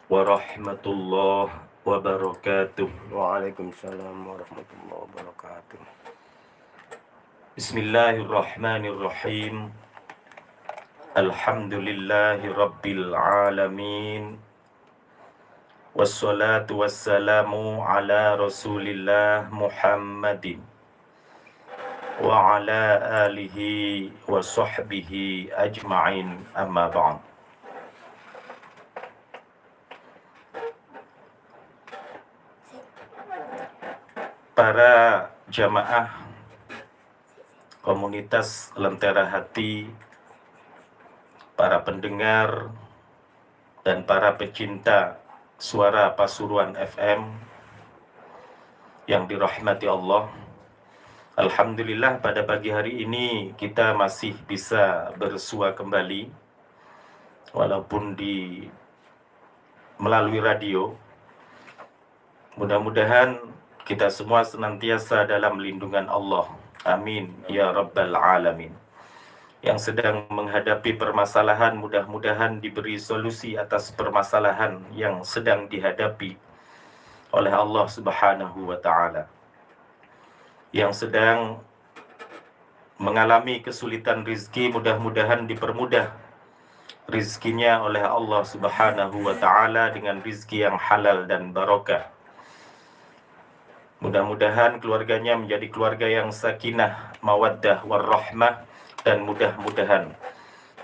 warahmatullahi wabarakatuh. Waalaikumsalam warahmatullahi wabarakatuh. Bismillahirrahmanirrahim. Alhamdulillahi rabbil alamin. Wassalatu wassalamu ala rasulillah Muhammadin wa ala alihi wa sahbihi ajma'in, amma ba'd. Para jamaah komunitas Lentera Hati, para pendengar dan para pecinta suara Pasuruan FM yang dirahmati Allah, alhamdulillah pada pagi hari ini kita masih bisa bersua kembali walaupun melalui radio. Mudah-mudahan kita semua senantiasa dalam lindungan Allah. Amin ya rabbal alamin. Yang sedang menghadapi permasalahan, mudah-mudahan diberi solusi atas permasalahan yang sedang dihadapi oleh Allah Subhanahu wa ta'ala. Yang sedang mengalami kesulitan rizki, mudah-mudahan dipermudah rizkinya oleh Allah Subhanahu wa ta'ala dengan rizki yang halal dan barokah. Mudah-mudahan keluarganya menjadi keluarga yang sakinah, mawaddah, warahmah, dan mudah-mudahan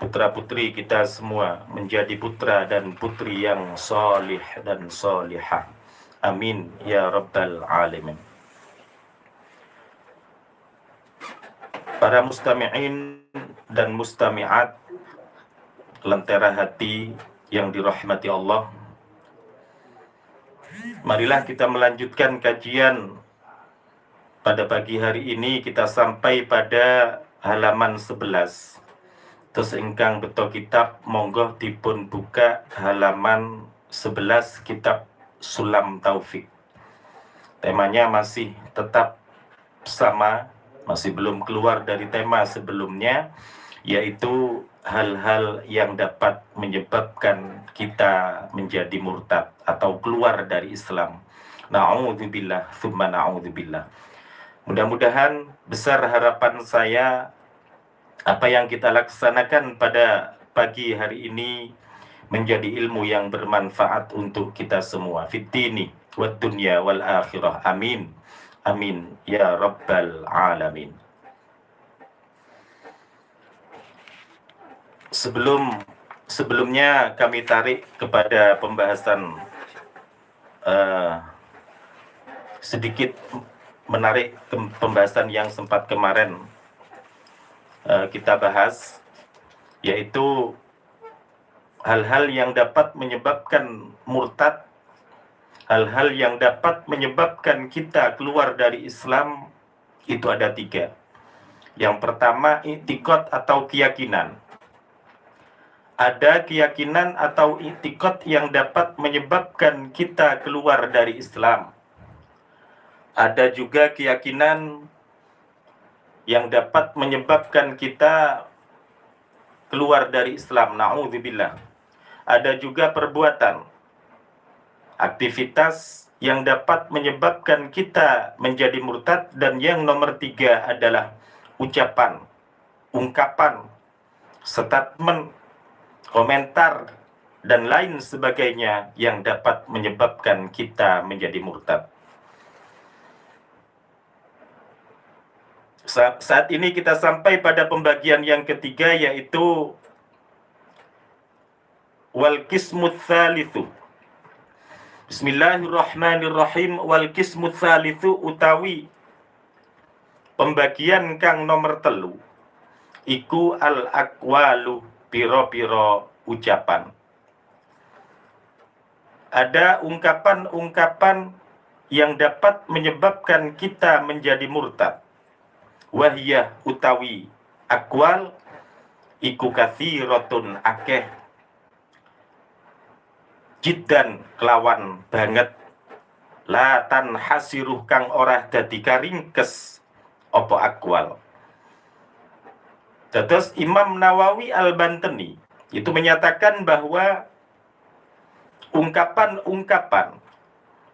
putra-putri kita semua menjadi putra dan putri yang salih dan salihah. Amin ya rabbal alamin. Para mustami'in dan mustami'at Lentera Hati yang dirahmati Allah, marilah kita melanjutkan kajian pada pagi hari ini. Kita sampai pada halaman 11. Terus ingkang beto kitab monggo dipun buka halaman 11 kitab Sulam Taufik. Temanya masih tetap sama, masih belum keluar dari tema sebelumnya, yaitu hal-hal yang dapat menyebabkan kita menjadi murtad atau keluar dari Islam. Na'udzubillah, tsumma na'udzubillah. Mudah-mudahan besar harapan saya apa yang kita laksanakan pada pagi hari ini menjadi ilmu yang bermanfaat untuk kita semua, fiddini wad dunya wal akhirah. Amin. Amin ya rabbal alamin. Sebelumnya kami tarik kepada pembahasan sedikit menarik pembahasan yang sempat kemarin kita bahas, yaitu hal-hal yang dapat menyebabkan murtad, hal-hal yang dapat menyebabkan kita keluar dari Islam. Itu ada 3. Yang pertama, i'tiqad atau keyakinan. Ada keyakinan atau i'tiqad yang dapat menyebabkan kita keluar dari Islam. Ada juga keyakinan yang dapat menyebabkan kita keluar dari Islam. Na'udzubillah. Ada juga perbuatan, aktivitas yang dapat menyebabkan kita menjadi murtad. Dan yang nomor 3 adalah ucapan, ungkapan, statement, komentar, dan lain sebagainya yang dapat menyebabkan kita menjadi murtad. Saat ini kita sampai pada pembagian yang ketiga, yaitu wal qismut tsalitsu. Bismillahirrahmanirrahim. Wal qismut tsalitsu utawi pembagian kang nomor 3 iku al aqwalu, piro-piro ucapan. Ada ungkapan-ungkapan yang dapat menyebabkan kita menjadi murtad. Wahiyah utawi aqwal iku katsiratun akeh, jiddan kelawan banget, la tanhasiruh kang ora dadi karingkes apa aqwal. Terus Imam Nawawi Al-Bantani itu menyatakan bahwa ungkapan-ungkapan,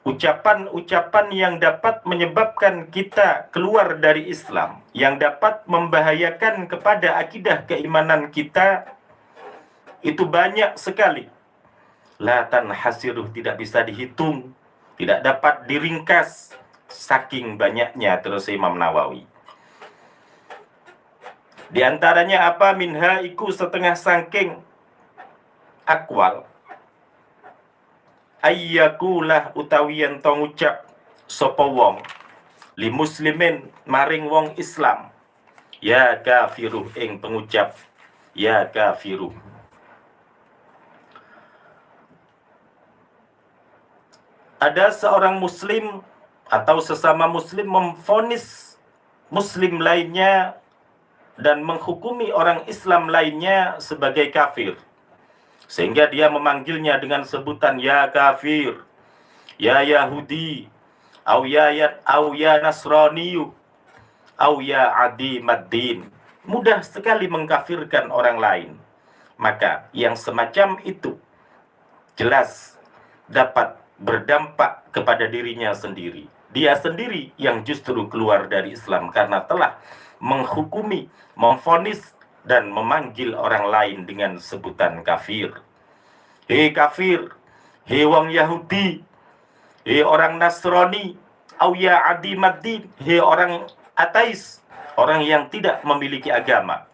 ucapan-ucapan yang dapat menyebabkan kita keluar dari Islam, yang dapat membahayakan kepada akidah keimanan kita, itu banyak sekali. La tanhasiruh, tidak bisa dihitung, tidak dapat diringkas, saking banyaknya, terus Imam Nawawi. Di antaranya apa? Minha iku setengah sangking akwal, ayyakulah utawi yen to ngucap sapa wong li muslimin maring wong Islam, ya kafiruh ing pengucap ya kafiruh. Ada seorang muslim atau sesama muslim memvonis muslim lainnya dan menghukumi orang Islam lainnya sebagai kafir, sehingga dia memanggilnya dengan sebutan ya kafir, ya Yahudi, au ya Nasraniyu, au ya adi maddin. Mudah sekali mengkafirkan orang lain. Maka yang semacam itu jelas dapat berdampak kepada dirinya sendiri. Dia sendiri yang justru keluar dari Islam karena telah menghukumi, memvonis dan memanggil orang lain dengan sebutan kafir. Hei kafir, hei wong Yahudi, hei orang Nasrani, au ya adi maddin, hei orang ateis, orang yang tidak memiliki agama.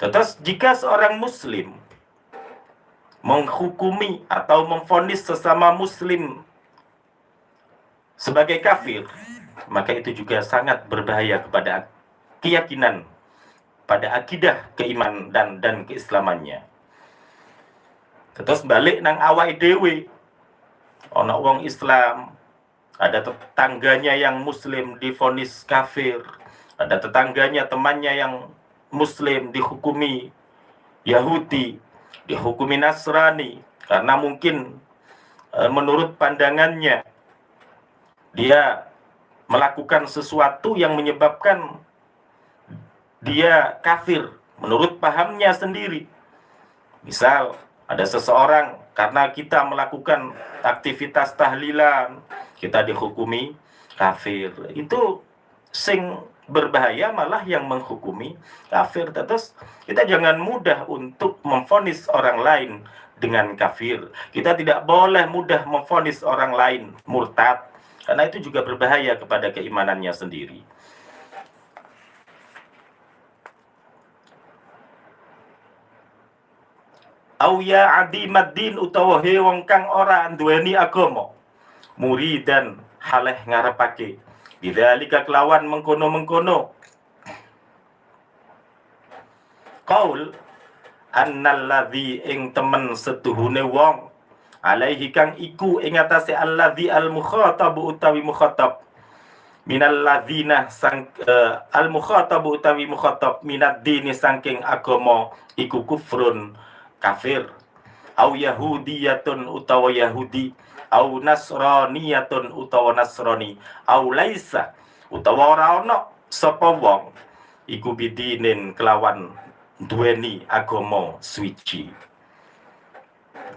Terus jika seorang muslim menghukumi atau memvonis sesama muslim sebagai kafir, maka itu juga sangat berbahaya kepada keyakinan, pada akidah keimanan dan keislamannya. Terus balik nang awake dhewe, ana wong Islam, ada tetangganya yang muslim divonis kafir, ada tetangganya temannya yang muslim dihukumi Yahudi, dihukumi Nasrani karena mungkin menurut pandangannya dia melakukan sesuatu yang menyebabkan dia kafir menurut pahamnya sendiri. Misal ada seseorang karena kita melakukan aktivitas tahlilan, kita dihukumi kafir. Itu sing berbahaya malah yang menghukumi kafir. Terus kita jangan mudah untuk memvonis orang lain dengan kafir. Kita tidak boleh mudah memvonis orang lain murtad, karena itu juga berbahaya kepada keimanannya sendiri. Au ya adimaddin utawa he wong kang ora nduweni agama, muridan haleh ngarepake bidzalika kelawan mengkono-mengkono. Qaul annalladzi ing temen setuhune wong alaihi kang iku ing atase alladzi al-mukhatab utawi mukhatab minal ladzina sang al-mukhatab utawi mukhatab minad dini saking agama iku kufrun kafir, au yahudiyatun utawa yahudi, au nasraniyatun utawa nasrani, au laisa utawa ora ana sapa wong iku bidinin kelawan duweni agama suci.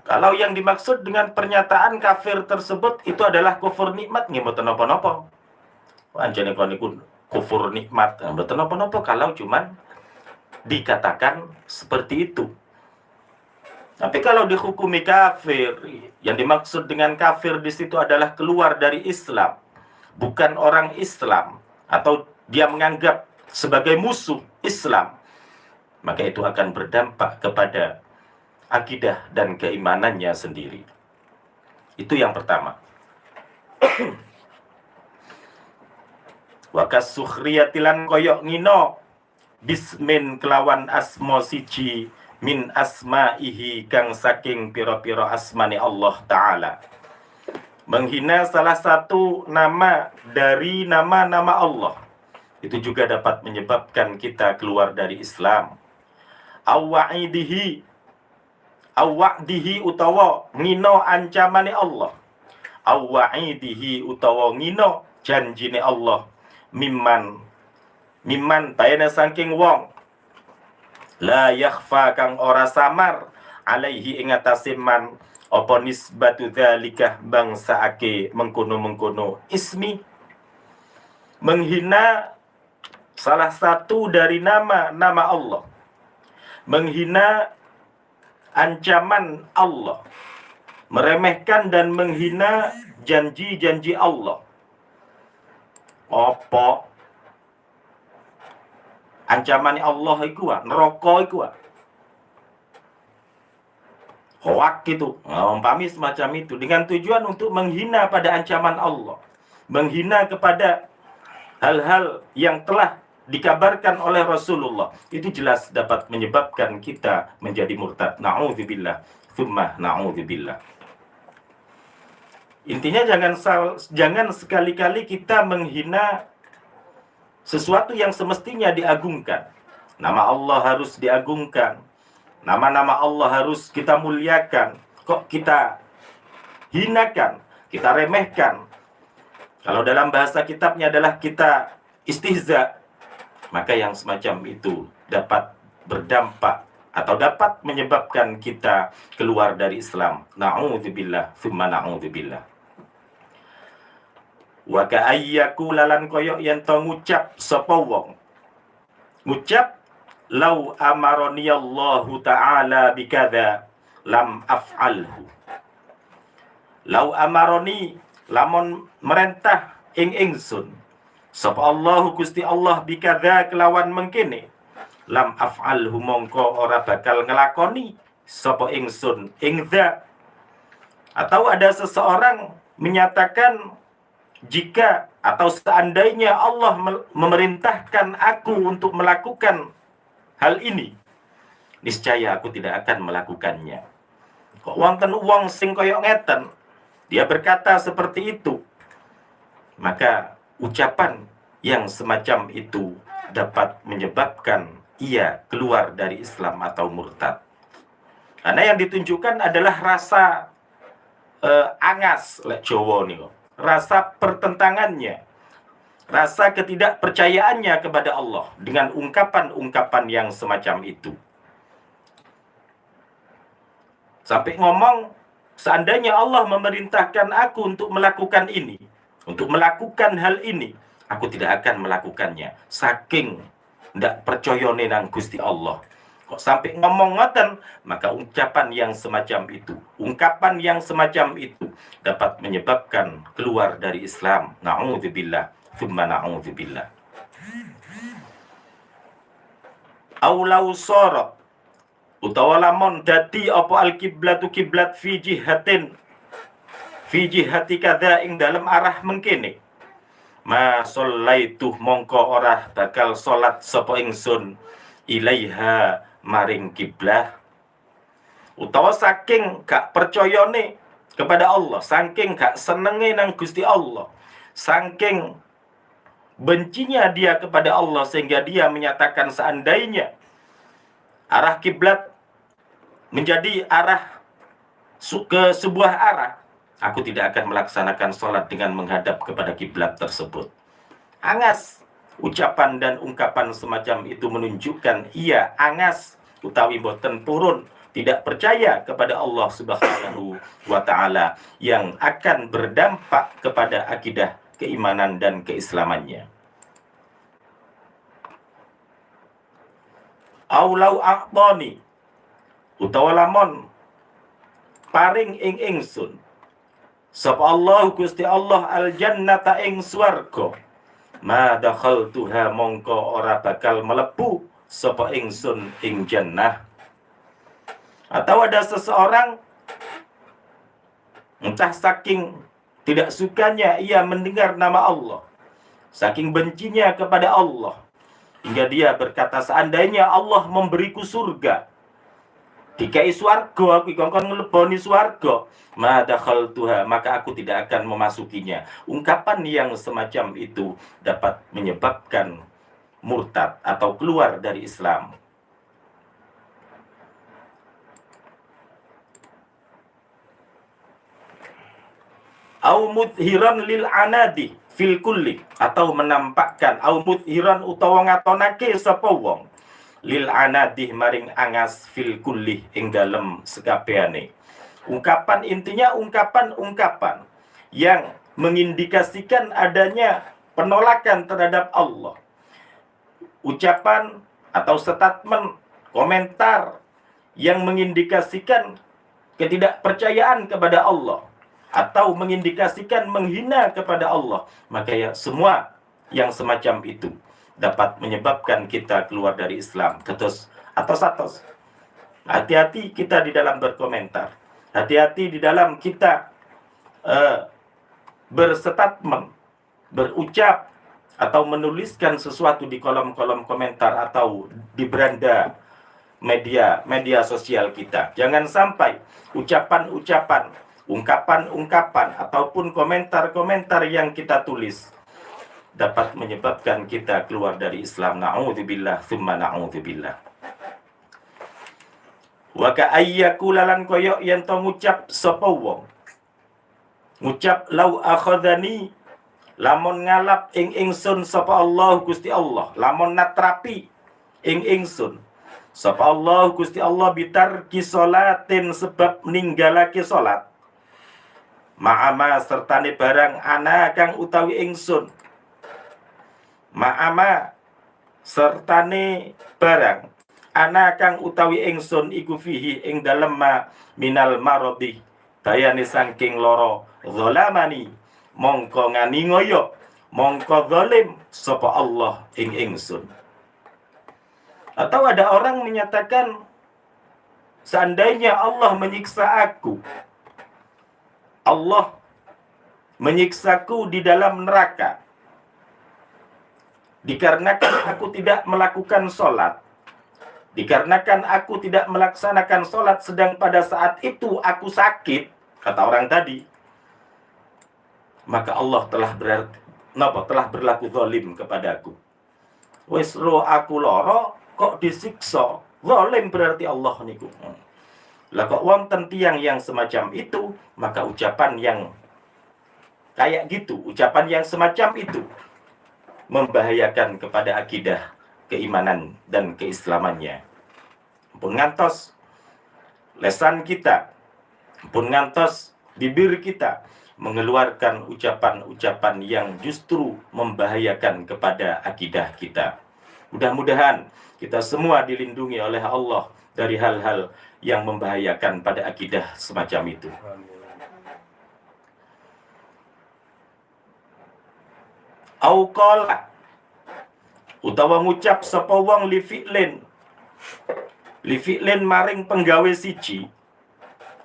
Kalau yang dimaksud dengan pernyataan kafir tersebut itu adalah kufur nikmat, nggih mboten napa-napa. Anjene kon niku kufur nikmat, mboten napa-napa kalau cuman dikatakan seperti itu. Tapi kalau dihukumi kafir, yang dimaksud dengan kafir di situ adalah keluar dari Islam, bukan orang Islam, atau dia menganggap sebagai musuh Islam, maka itu akan berdampak kepada akidah dan keimanannya sendiri. Itu yang pertama. Wakas sukhriyatilan koyok ngino bismin kelawan asmo siji min asma'ihi kang saking piro-piro asmani Allah Ta'ala. Menghina salah satu nama dari nama-nama Allah, itu juga dapat menyebabkan kita keluar dari Islam. Awwa'idihi utawa ngino ancamane Allah, awwa'idihi utawa ngino janjine Allah, mimman bayana saking wong la yakhfa kang ora samar alaihi ing atase man apa nisbatu dzalika bangsaake mengkono-mengkono ismi, menghina salah satu dari nama Allah, menghina ancaman Allah, meremehkan dan menghina janji-janji Allah. Apa ancaman Allah iku neraka iku hoak gitu, umpami semacam itu, dengan tujuan untuk menghina pada ancaman Allah, menghina kepada hal-hal yang telah dikabarkan oleh Rasulullah, itu jelas dapat menyebabkan kita menjadi murtad. Na'udzubillah, tsumma na'udzubillah. Intinya jangan sekali-kali kita menghina sesuatu yang semestinya diagungkan. Nama Allah harus diagungkan, nama-nama Allah harus kita muliakan. Kok kita hinakan, kita remehkan? Kalau dalam bahasa kitabnya adalah kita istihza, maka yang semacam itu dapat berdampak atau dapat menyebabkan kita keluar dari Islam. Na'udzubillah, tsumma na'udzubillah. Wa ka'ayyaku lalan koyok yen to ngucap sapa wong, ngucap lau amaroni Allahu ta'ala bikadza lam af'alhu. Lau amaroni, lamun merentah ing ingsun sapa Allahu Gusti Allah bikadza kelawan mengkene, lam af'alhu mongko ora bakal ngelakoni sapa ingsun ing dza. Atau ada seseorang menyatakan, jika atau seandainya Allah memerintahkan aku untuk melakukan hal ini, niscaya aku tidak akan melakukannya. Kok wonten wong sing koyo ngeten, dia berkata seperti itu, maka ucapan yang semacam itu dapat menyebabkan ia keluar dari Islam atau murtad. Karena yang ditunjukkan adalah rasa angas lek Jawa niku. Rasa pertentangannya, rasa ketidakpercayaannya kepada Allah dengan ungkapan-ungkapan yang semacam itu. Sampai ngomong, seandainya Allah memerintahkan aku untuk melakukan ini, untuk melakukan hal ini, aku tidak akan melakukannya. Saking ndak percayane nang Gusti Allah. Kok sampai ngomong ngoten, maka ucapan yang semacam itu, ungkapan yang semacam itu dapat menyebabkan keluar dari Islam. Na'udzubillah, tsumma na'udzubillah. Aulau sorot, utawa lamun dadi apa al-kiblatu kiblat fi jihati kadza ing dalam arah mengkene, ma shallaitu mongko ora bakal salat sapa ingsun ilaiha maring kiblah. Utawa saking gak percayane kepada Allah, saking gak senenge nang Gusti Allah, saking bencinya dia kepada Allah, sehingga dia menyatakan seandainya arah kiblat menjadi arah ke sebuah arah, aku tidak akan melaksanakan sholat dengan menghadap kepada kiblat tersebut. Angas ucapan dan ungkapan semacam itu menunjukkan ia angas utawi boten purun, tidak percaya kepada Allah Subhanahu wa ta'ala, yang akan berdampak kepada akidah keimanan dan keislamannya. Aulau a'tani, utawa lamun paring ing ingsun sapa Allah Gusti Allah al jannata ing swarga, ma dakhaltuha mongko ora bakal mlebu sapa ingsun ing jannah. Atau ada seseorang entah saking tidak sukanya ia mendengar nama Allah, saking bencinya kepada Allah, hingga dia berkata, seandainya Allah memberiku surga, dikai swarga, aku kongkon ngeleboni swarga, ma dakhaltuha, maka aku tidak akan memasukinya. Ungkapan yang semacam itu dapat menyebabkan murtad atau keluar dari Islam. Au mudhiran lil anadi fil kulli, atau menampakkan, au mudhiran utawa ngatonake sapa wong lil anadih maring angas fil kulli ing dalem sekabehane. Ungkapan intinya ungkapan-ungkapan yang mengindikasikan adanya penolakan terhadap Allah. Ucapan atau statement, komentar yang mengindikasikan ketidakpercayaan kepada Allah atau mengindikasikan menghina kepada Allah, maka ya semua yang semacam itu dapat menyebabkan kita keluar dari Islam. Atos. Hati-hati kita di dalam berkomentar. Hati-hati di dalam kita berstatement, berucap atau menuliskan sesuatu di kolom-kolom komentar atau di beranda media sosial kita. Jangan sampai ucapan-ucapan, ungkapan-ungkapan ataupun komentar-komentar yang kita tulis dapat menyebabkan kita keluar dari Islam. Na'udzubillah, tsumma na'udzubillah. Wa ka'ayyakulalan koyok yang to ngucap sapa wong. Ngucap lau akhadhani, lamun ngalap ing ingsun sapa Allah Gusti Allah, lamun natrapi ing ingsun sapa Allah Gusti Allah bitarki salatin sebab ninggalake salat. Ma'ama sertane barang ana kang utawi ingsun. Ma'ama sertane barang ana kang utawi ingsun iku fihi ing dalem minal maradi bayane saking loro zalamani mongko nganingoyo mongko zalim sapa Allah ing ingsun. Atau ada orang menyatakan seandainya Allah menyiksa aku, Allah menyiksaku di dalam neraka dikarenakan aku tidak melakukan sholat, dikarenakan aku tidak melaksanakan sholat, sedang pada saat itu aku sakit, kata orang tadi, maka Allah telah berlaku zalim kepadaku. Wis ro aku loro kok disiksa, zalim berarti Allah niku. Lah kok wonten tiyang yang semacam itu, maka ucapan yang kayak gitu, ucapan yang semacam itu membahayakan kepada akidah, keimanan dan keislamannya. Pun ngantos lesan kita, pun ngantos bibir kita mengeluarkan ucapan-ucapan yang justru membahayakan kepada akidah kita. Mudah-mudahan kita semua dilindungi oleh Allah dari hal-hal yang membahayakan pada akidah semacam itu. Auqala utawa ngucap sapa wong li fi'lin maring penggawe siji,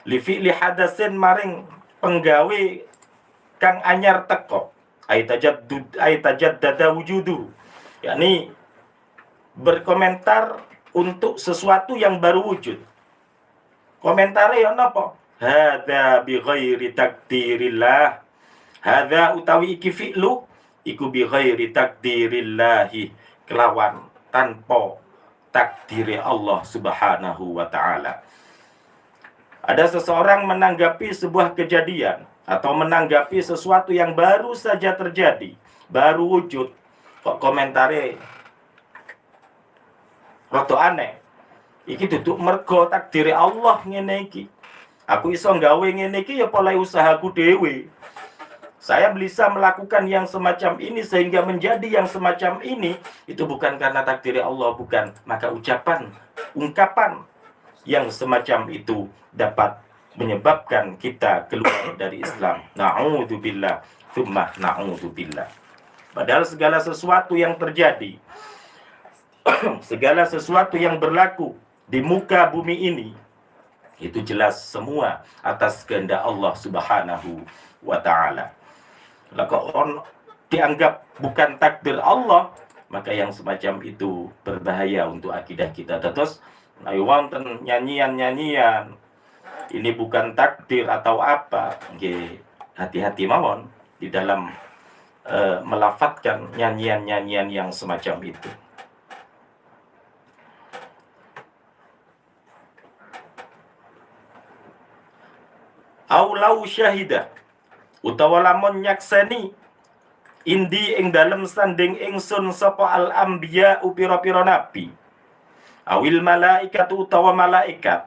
li fi'li hadasin maring penggawe kang anyar teko, ay tajaddada wujudu, yakni berkomentar untuk sesuatu yang baru wujud. Komentare ya napa? Hadza bi ghairi takdirillah. Hadza utawi iki fi'lu iku bi ghairi takdirillahi, kelawan tanpa takdiri Allah Subhanahu wa taala. Ada seseorang menanggapi sebuah kejadian atau menanggapi sesuatu yang baru saja terjadi, baru wujud, kok komentare rada aneh. Iki duduk mergo takdiri Allah ngene iki. Aku iso gawe ngene iki ya pola usahaku dhewe. Saya bisa melakukan yang semacam ini sehingga menjadi yang semacam ini, itu bukan karena takdiri Allah, bukan. Maka ungkapan yang semacam itu dapat menyebabkan kita keluar dari Islam. Na'udzubillah, tsumma na'udzubillah. Padahal segala sesuatu yang terjadi, segala sesuatu yang berlaku di muka bumi ini, itu jelas semua atas kehendak Allah Subhanahu wa ta'ala. Lah kok dianggap bukan takdir Allah, maka yang semacam itu berbahaya untuk akidah kita. Terus wonten nyanyian-nyanyian ini bukan takdir atau apa, nggih hati-hati mawon di dalam melafatkan nyanyian-nyanyian yang semacam itu. Aulau syahidah utawa lamun nyakseni indi ing dalem sanding ingsun sapa al anbiya pira-pira nabi, awil malaikatu utawa malaikat,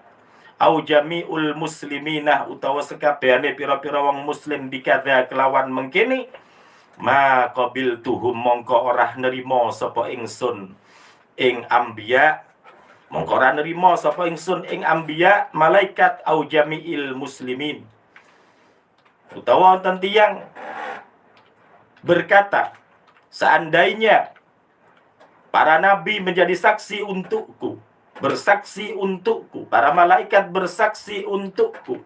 au jami'ul musliminah utawa sekabehane pira-pira wong muslim bikadza kelawan mengkini, ma qabiltuhum mongko ora nerima sapa ingsun ing ambiya, mongko ora nerima sapa ingsun ing ambiya malaikat au jami'il muslimin, utawa wonten tiyang berkata, seandainya para nabi menjadi saksi untukku, bersaksi untukku, para malaikat bersaksi untukku,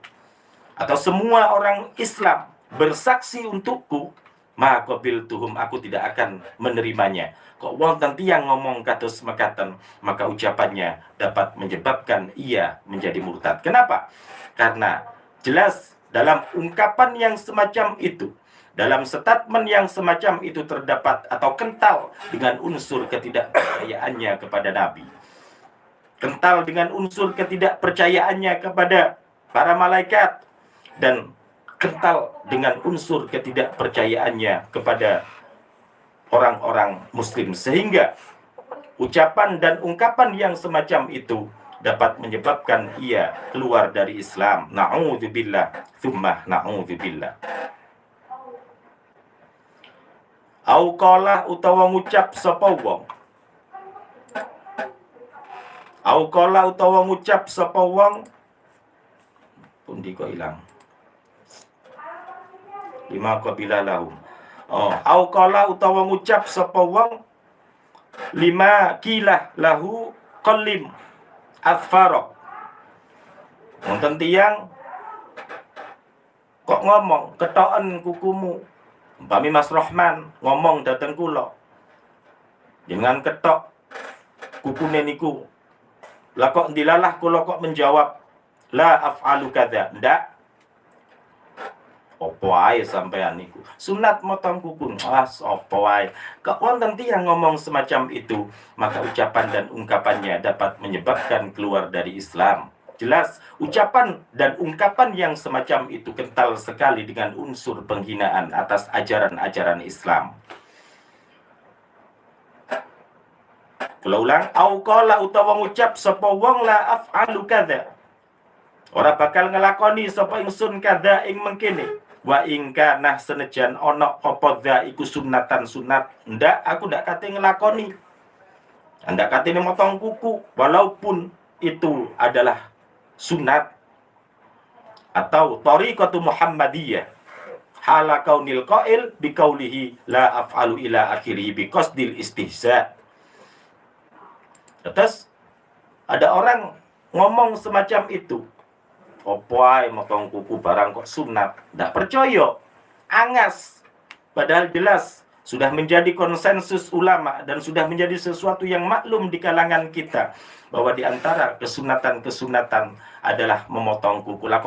atau semua orang Islam bersaksi untukku, maka qabiltuhum, aku tidak akan menerimanya. Kok wonten tiyang ngomong kados mekaten, maka ucapannya dapat menyebabkan ia menjadi murtad. Kenapa? Karena jelas dalam ungkapan yang semacam itu, dalam statement yang semacam itu terdapat atau kental dengan unsur ketidakpercayaannya kepada Nabi, kental dengan unsur ketidakpercayaannya kepada para malaikat, dan kental dengan unsur ketidakpercayaannya kepada orang-orang muslim, sehingga ucapan dan ungkapan yang semacam itu dapat menyebabkan ia keluar dari Islam. Na'udzubillah, tsumma na'udzubillah. Au qala utawa ngucap sapa wong, au qala utawa ngucap sapa wong, pundi kok ilang, lima qabila lahum. Au qala utawa ngucap sapa wong, lima kilah lahu qallim asfara, wonten tiyang kok ngomong ketoken kukumu, umpami Mas Rahman ngomong dateng kula, dengan ketok kukune niku, lah kok ndilalah kula kok menjawab la af'alu kadza, ndak opo ae sampean niku sunat motong kuku, opo ae. Kok wonten tiyang ngomong semacam itu, maka ucapan dan ungkapannya dapat menyebabkan keluar dari Islam. Jelas ucapan dan ungkapan yang semacam itu kental sekali dengan unsur penghinaan atas ajaran-ajaran Islam. Kula ulang, au qala utawa ngucap sapa wong la af'alu kadza, ora bakal ngelakoni sapa ingsun kadza ing mengkene, wa ingka nah senejan ana apa dza iku sunatan sunat, ndak aku ndak kate ngelakoni, ndak kate motong kuku walaupun itu adalah sunat atau tariqatu Muhammadiyah, hala kaunil qail bi qaulihi la af'alu ila akhirih bi qasdil istihza. Terus ada orang ngomong semacam itu, opo ae motong kuku barang kok sunat, ndak percaya, angas. Padahal jelas sudah menjadi konsensus ulama dan sudah menjadi sesuatu yang maklum di kalangan kita bahwa di antara kesunatan-kesunatan adalah memotong kuku. Lah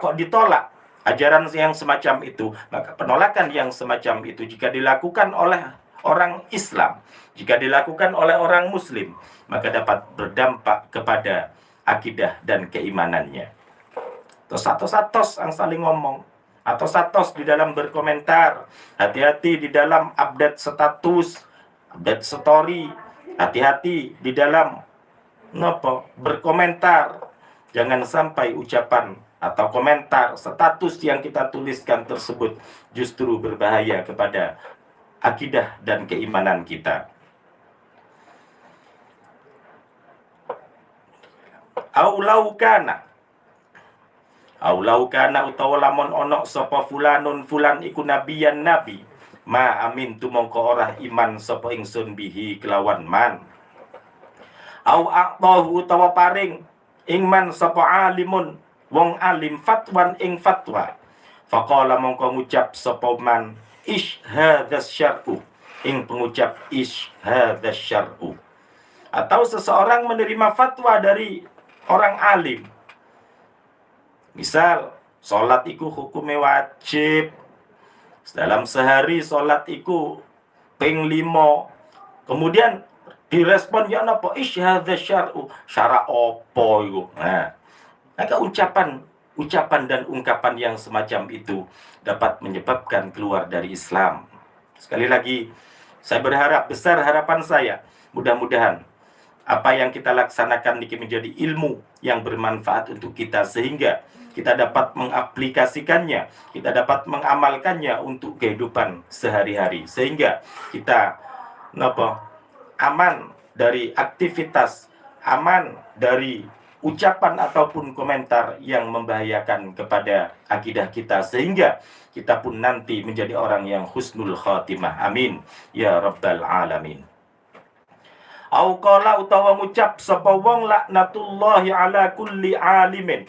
kok ditolak ajaran yang semacam itu, maka penolakan yang semacam itu jika dilakukan oleh orang Islam, jika dilakukan oleh orang Muslim, maka dapat berdampak kepada akidah dan keimanannya. Satos-satos yang saling ngomong, atau satos di dalam berkomentar, hati-hati di dalam update status, update story, hati-hati di dalam berkomentar. Jangan sampai ucapan atau komentar status yang kita tuliskan tersebut justru berbahaya kepada akidah dan keimanan kita. Aulau kana utawa lamun ono sapa fulanun fulan iku nabiyan nabi, ma amin tu mongko ora iman sapa ingsun bihi kelawan man. Au aqtahu utawa paring ingman sapa alimun wong alim fatwan ing fatwa, faqala mongko ngucap sapa man ish hadzas syar'u, ing pengucap ish hadzas syar'u. Atau seseorang menerima fatwa dari orang alim, misal sholat iku hukumnya wajib, dalam sehari sholat iku ping 5, kemudian direspon ya napa isyhadza syar'u, syara opo iku. Nah, maka ucapan dan ungkapan yang semacam itu dapat menyebabkan keluar dari Islam. Sekali lagi, saya berharap, besar harapan saya, mudah-mudahan apa yang kita laksanakan ini menjadi ilmu yang bermanfaat untuk kita, sehingga kita dapat mengaplikasikannya, kita dapat mengamalkannya untuk kehidupan sehari-hari, sehingga kita aman dari aktivitas, aman dari ucapan ataupun komentar yang membahayakan kepada akidah kita, sehingga kita pun nanti menjadi orang yang husnul khatimah. Amin ya rabbal alamin. Au qala utawa ngucap sapa wong laknatullahi ala kulli alimin.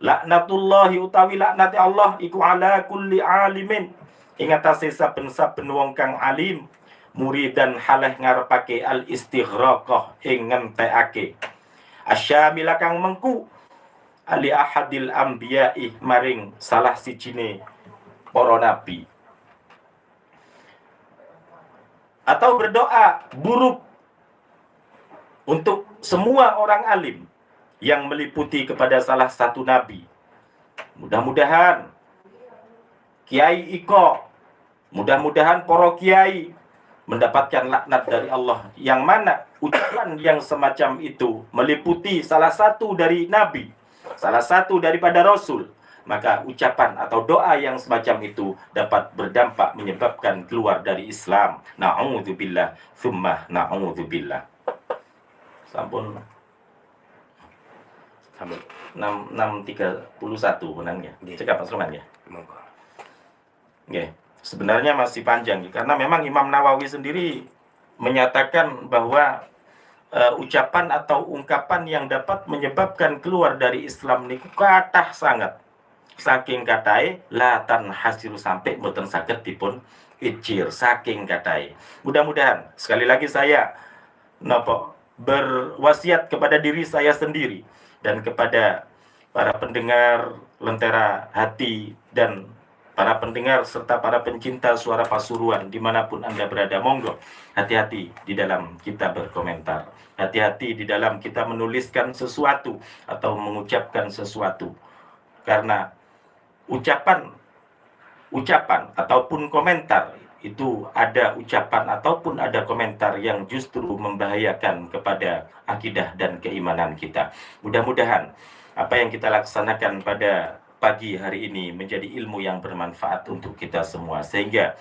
Laknatullahi utawi laknati Allah iku ala kulli alimin ing atase saben-saben wong kang alim, muridan haleh ngarepake al istighraqah ing ngentekake asyamila kang mengku ali ahadil anbiya'i maring salah sijine para nabi, atau berdoa buruk untuk semua orang alim yang meliputi kepada salah satu nabi. Mudah-mudahan Kiai Iko, mudah-mudahan para kiai mendapatkan laknat dari Allah, yang mana ucapan yang semacam itu meliputi salah satu dari nabi, salah satu daripada rasul, maka ucapan atau doa yang semacam itu dapat berdampak menyebabkan keluar dari Islam. Na'udzubillah, tsumma na'udzubillah. Sampun 631 benar ya. Cekap Pak Sulaiman ya. Monggo. Nggih. Sebenarnya masih panjang karena memang Imam Nawawi sendiri menyatakan bahwa ucapan atau ungkapan yang dapat menyebabkan keluar dari Islam niku kathah sangat. Saking kathahé latan hasiru sampai mboten saged dipun ijir, saking kathahé. Mudah-mudahan sekali lagi saya berwasiat kepada diri saya sendiri dan kepada para pendengar Lentera Hati dan para pendengar serta para pencinta suara Pasuruan dimanapun Anda berada, monggo hati-hati di dalam kita berkomentar, hati-hati di dalam kita menuliskan sesuatu atau mengucapkan sesuatu, karena ucapan ataupun komentar itu ada ucapan ataupun ada komentar yang justru membahayakan kepada akidah dan keimanan kita. Mudah-mudahan apa yang kita laksanakan pada pagi hari ini menjadi ilmu yang bermanfaat untuk kita semua, sehingga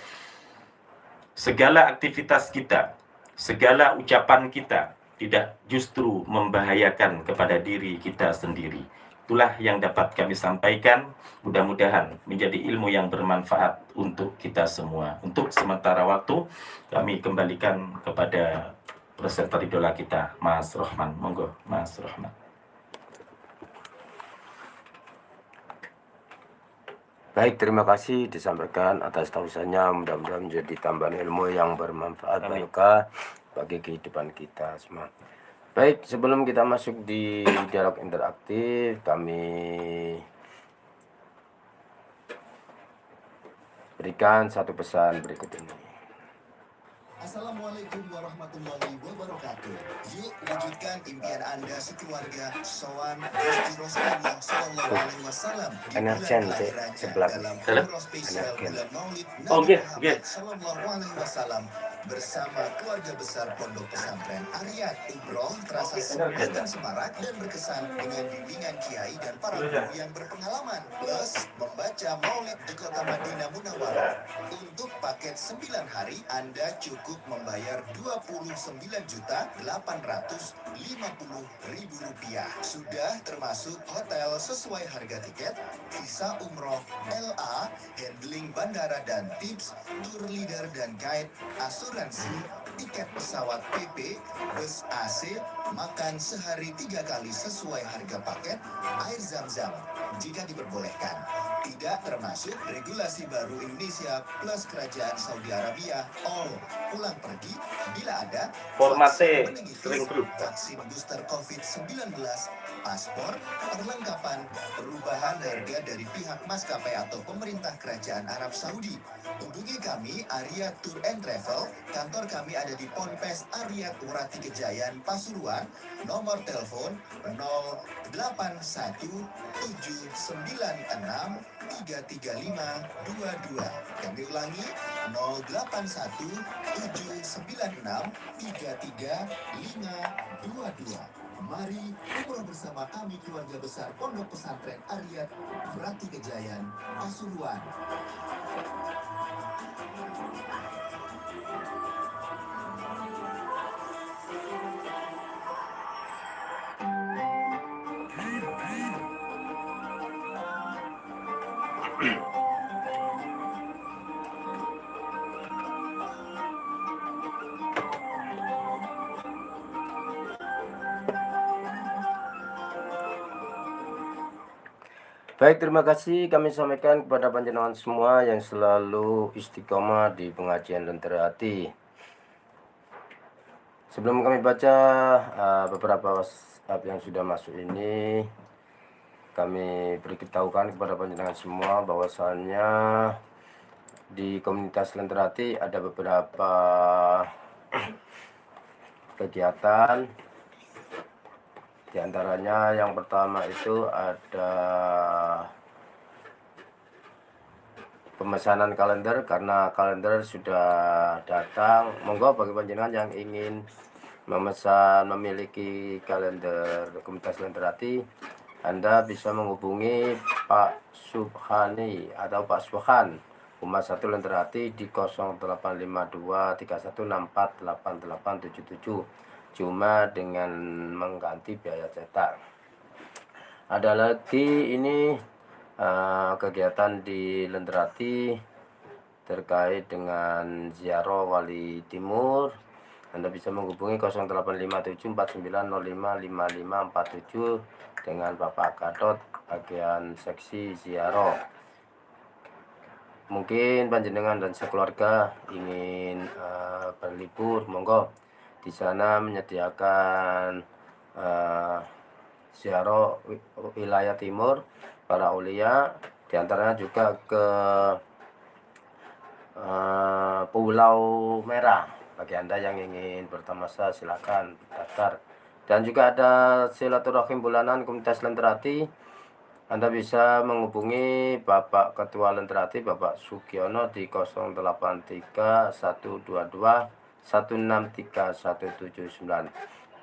segala aktivitas kita, segala ucapan kita tidak justru membahayakan kepada diri kita sendiri. Itulah yang dapat kami sampaikan. Mudah-mudahan menjadi ilmu yang bermanfaat untuk kita semua. Untuk sementara waktu kami kembalikan kepada presenter idola kita, Mas Rohman. Monggo, Mas Rohman. Baik, terima kasih disampaikan atas tausiahnya. Mudah-mudahan menjadi tambahan ilmu yang bermanfaat barokah bagi kehidupan kita semua. Baik, sebelum kita masuk di dialog interaktif, kami berikan satu pesan berikut ini. Assalamualaikum warahmatullahi wabarakatuh. Yuk wujudkan impian Anda sekeluarga sowan Gusti Rasulullah sallallahu alaihi wasallam di bulan kelahirannya dalam umroh spesial bulan Maulid Nabi Muhammad sallallahu alaihi wasallam bersama keluarga besar Pondok Pesantren Ariyat. Umroh terasa seru dan semarak dan berkesan dengan bimbingan kiai dan para guru yang berpengalaman, plus membaca Maulid di kota Madinah Munawwarah. Untuk paket 9 hari Anda cukup membayar Rp29.850.000. Sudah termasuk hotel sesuai harga tiket, visa umroh, LA, handling bandara dan tips, tour leader dan guide, asuransi, tiket pesawat PP, bus AC, makan sehari 3 kali sesuai harga paket, air zam-zam jika diperbolehkan. Tidak termasuk regulasi baru Indonesia plus kerajaan Saudi Arabia, all pulang pergi bila ada Formatnya sering grup. vaksin booster COVID-19, paspor, perlengkapan, perubahan harga dari pihak maskapai atau pemerintah kerajaan Arab Saudi. Hubungi kami Ariyat Tour and Travel. Kantor kami ada di Ponpes Ariyat Urati Kejayan, Pasuruan. Nomor telepon 081796 33522. Kami ulangi 081 796 33522. Mari umroh bersama kami keluarga besar Pondok Pesantren Ariyat Frati Kejayan, Pasuruan. Baik, terima kasih kami sampaikan kepada panjenengan semua yang selalu istiqomah di pengajian Lentera Hati. Sebelum kami baca beberapa WhatsApp yang sudah masuk ini, kami beritahukan kepada panjenengan semua bahwasannya di komunitas Lentera Hati ada beberapa kegiatan. Di antaranya yang pertama itu ada pemesanan kalender, karena kalender sudah datang. Monggo bagi panjenengan yang ingin memesan memiliki kalender komunitas Lentera Hati, Anda bisa menghubungi Pak Subhani atau Pak Subhan Humas 1 Lentera Hati di 0852 3164 8877, cuma dengan mengganti biaya cetak. Ada lagi ini kegiatan di Lentera Hati terkait dengan ziarah Wali Timur. Anda bisa menghubungi 085749055547 dengan Bapak Gatot bagian seksi ziarah. Mungkin panjenengan dan sekeluarga ingin berlibur, monggo. Di sana menyediakan ziarah wilayah timur para aulia, diantaranya juga ke Pulau Merah. Bagi Anda yang ingin bertamasya silakan daftar. Dan juga ada silaturahim bulanan komunitas Lentera Hati. Anda bisa menghubungi Bapak Ketua Lentera Hati, Bapak Sugiono di 083 122 163179.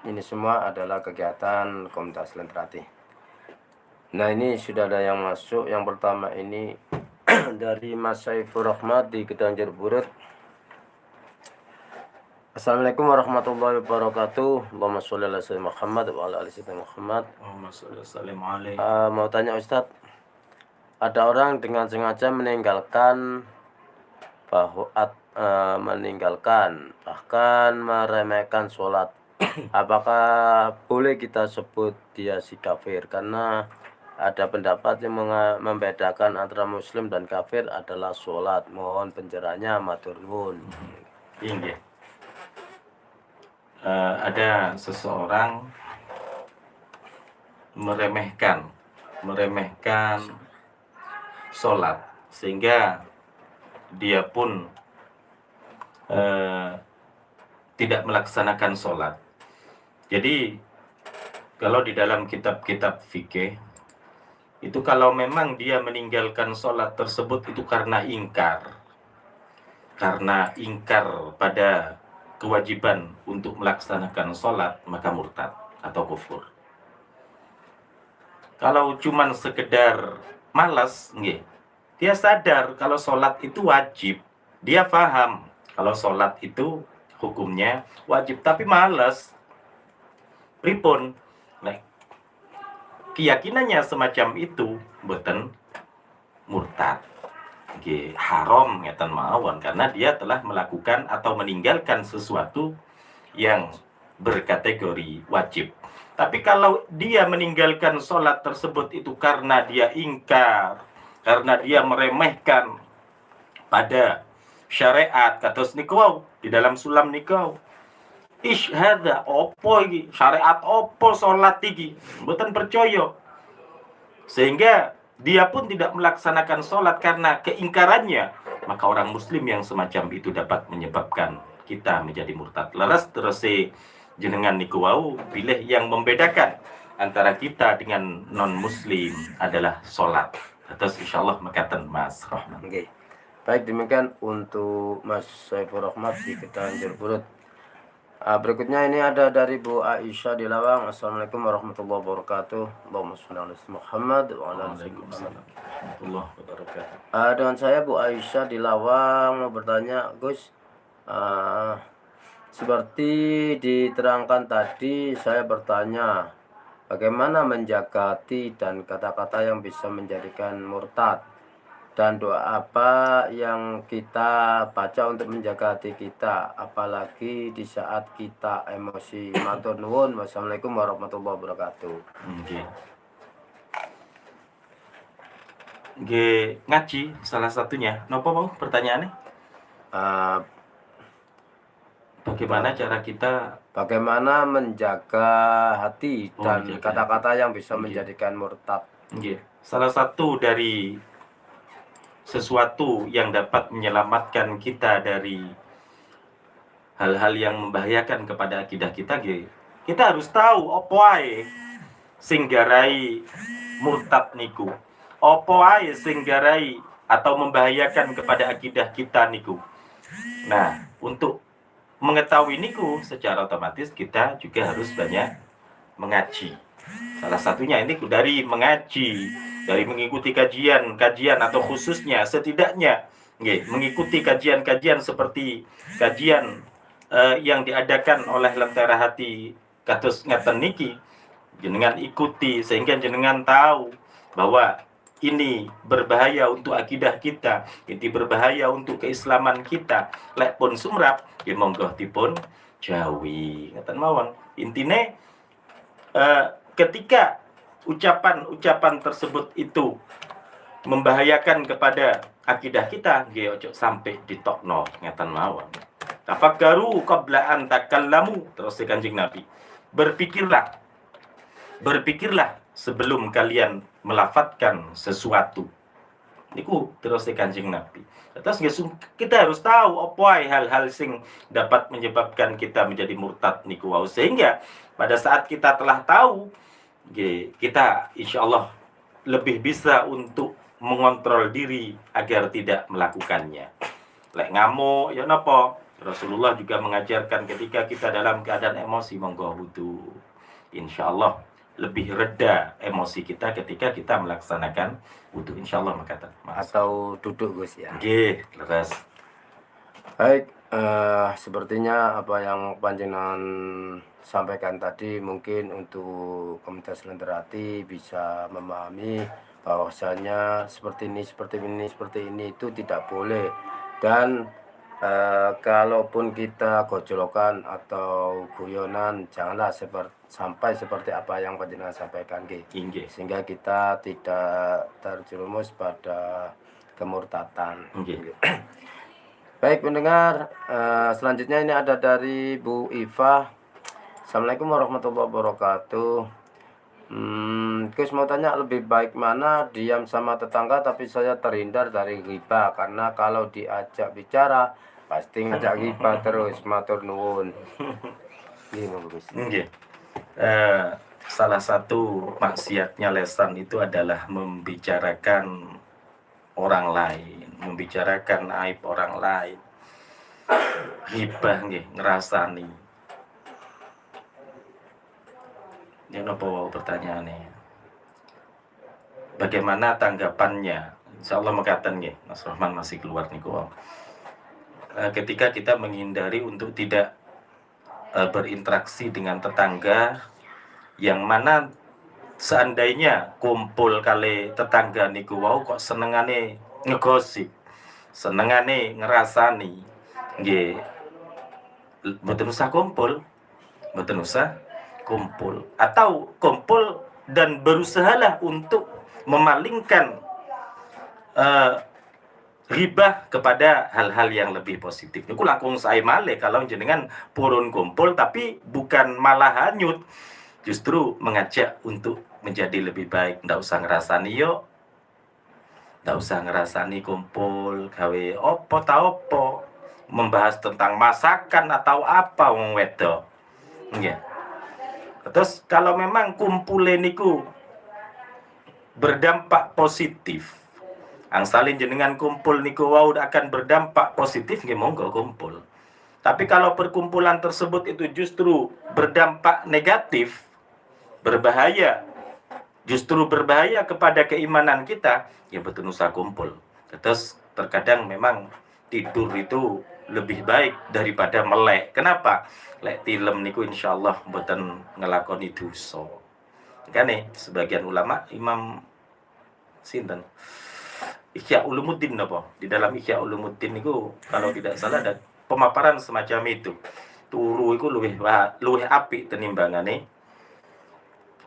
Ini semua adalah kegiatan komunitas Lentera Hati. Nah, ini sudah ada yang masuk. Yang pertama ini dari Mas Saifur Rahmat di Gedang Jerburut. Assalamualaikum warahmatullahi wabarakatuh. Allahumma sholli ala sayyidina Muhammad wa ala ali sayyidina Muhammad. Mau tanya Ustadz, ada orang dengan sengaja meninggalkan bahkan meremehkan sholat. Apakah boleh kita sebut dia si kafir? Karena ada pendapat yang membedakan antara muslim dan kafir adalah sholat. Mohon pencerahannya, matur nuwun. Iya. Ada seseorang meremehkan sholat sehingga dia pun tidak melaksanakan sholat. Jadi kalau di dalam kitab-kitab fikih itu, kalau memang dia meninggalkan sholat tersebut itu karena ingkar pada kewajiban untuk melaksanakan sholat, maka murtad atau kufur. Kalau cuman sekedar malas, dia sadar kalau sholat itu wajib, dia paham kalau sholat itu hukumnya wajib, tapi malas, pripun, keyakinannya semacam itu, boten murtad, haram ngeten mawon, karena dia telah melakukan atau meninggalkan sesuatu yang berkategori wajib. Tapi kalau dia meninggalkan sholat tersebut itu karena dia ingkar, karena dia meremehkan pada syariat, kados niku di dalam sulam niku, hadza opo iki, syariat opo sholat iki, mboten percaya, sehingga dia pun tidak melaksanakan sholat karena keingkarannya, maka orang muslim yang semacam itu dapat menyebabkan kita menjadi murtad. Leres terus jenengan niku wau, pilih yang membedakan antara kita dengan non muslim adalah sholat. Terus insyaallah mekaten Mas Rahman. Baik, demikian untuk Mas Saiful Rahmat di Ketanjur Burut. Berikutnya ini ada dari Bu Aisyah di Lawang. Assalamualaikum warahmatullahi wabarakatuh. Allahumma sholli ala Muhammad wa ala ali Muhammad. Warahmatullahi wabarakatuh. Dengan saya Bu Aisyah di Lawang mau bertanya, Gus, seperti diterangkan tadi, saya bertanya bagaimana menjaga hati dan kata-kata yang bisa menjadikan murtad, dan doa apa yang kita baca untuk menjaga hati kita, apalagi di saat kita emosi. Matur nuwun. Wassalamualaikum warahmatullahi wabarakatuh. Ngaji salah satunya. Napa mau pertanyaannya? Bagaimana cara kita menjaga hati dan menjaga kata-kata yang bisa menjadikan murtad. Salah satu dari sesuatu yang dapat menyelamatkan kita dari hal-hal yang membahayakan kepada akidah kita, kita harus tahu apa ae sing garai murtad niku, apa ae sing garai atau membahayakan kepada akidah kita niku. Nah, untuk mengetahui niku secara otomatis kita juga harus banyak mengaji. Salah satunya ini dari mengaji, dari mengikuti kajian atau khususnya setidaknya mengikuti kajian-kajian seperti kajian yang diadakan oleh Lentera Hati kados ngeten niki, jenengan ikuti sehingga jenengan tahu bahwa ini berbahaya untuk akidah kita, ini berbahaya untuk keislaman kita. Lek pun sumrap, monggo dipun jawi. Ngeten mawon. Intine ketika ucapan-ucapan tersebut itu membahayakan kepada akidah kita, nggih ojo sampai ditokno, ngeten mawon. Tafakkaru qabla an takallamu, terus Kanjeng Nabi. Berpikirlah sebelum kalian melafadzkan sesuatu. Niku terus Kanjeng Nabi. Terus kita harus tahu apa hal-hal sing dapat menyebabkan kita menjadi murtad niku wau, sehingga pada saat kita telah tahu, kita insya Allah lebih bisa untuk mengontrol diri agar tidak melakukannya. Lek ngamuk ya napa, Rasulullah juga mengajarkan ketika kita dalam keadaan emosi monggo wudu. Insya Allah lebih reda emosi kita ketika kita melaksanakan wudu, insya Allah makatan. Atau duduk Gus ya. Leres. Baik, sepertinya apa yang panjenengan sampaikan tadi mungkin untuk Komunitas Lentera Hati bisa memahami bahwasanya seperti ini itu tidak boleh. Dan kalaupun kita gojolokan atau guyonan, janganlah sampai seperti apa yang panjenengan sampaikan, sehingga kita tidak terjerumus pada kemurtatan. Baik pendengar, selanjutnya ini ada dari Bu Iva. Assalamualaikum warahmatullahi wabarakatuh. Gus mau tanya, lebih baik mana diam sama tetangga tapi saya terhindar dari ghibah, karena kalau diajak bicara pasti ngajak ghibah terus. Matur nuwun. Salah satu maksiatnya lesan itu adalah membicarakan orang lain, membicarakan aib orang lain. Ghibah ngerasani. Ya napa wae pertanyaannya. Bagaimana tanggapannya? Insyaallah mekaten nggih, Mas Rahman masih keluar niku. Ketika kita menghindari untuk tidak berinteraksi dengan tetangga, yang mana seandainya kumpul kali tetangga niku wau kok senengane ngegosip, senengane ngerasani, nggih mboten usah kumpul, atau kumpul dan berusahalah untuk memalingkan ghibah kepada hal-hal yang lebih positif. Niku langkung sae malih kalau jenengan purun kumpul tapi bukan malah hanyut, justru mengajak untuk menjadi lebih baik. Ndak usah ngerasani yo, ndak usah ngerasani kumpul gawe opo ta opo, membahas tentang masakan atau apa wong wedok. Nggih. Terus kalau memang kumpule niku berdampak positif Angsalin jenengan kumpul niku wau akan berdampak positif nggih monggo kumpul. Tapi kalau perkumpulan tersebut itu justru berdampak negatif, berbahaya, justru berbahaya kepada keimanan kita, ya betul usah kumpul. Terus terkadang memang tidur itu lebih baik daripada melek. Kenapa? Lek tilem niku insyaallah mboten ngelakoni dosa. Kan sebagian ulama Imam sinten? Ihya Ulumuddin apa? Di dalam Ihya Ulumuddin niku kalau tidak salah ada pemaparan semacam itu. Turu iku luwih apik tenimbangane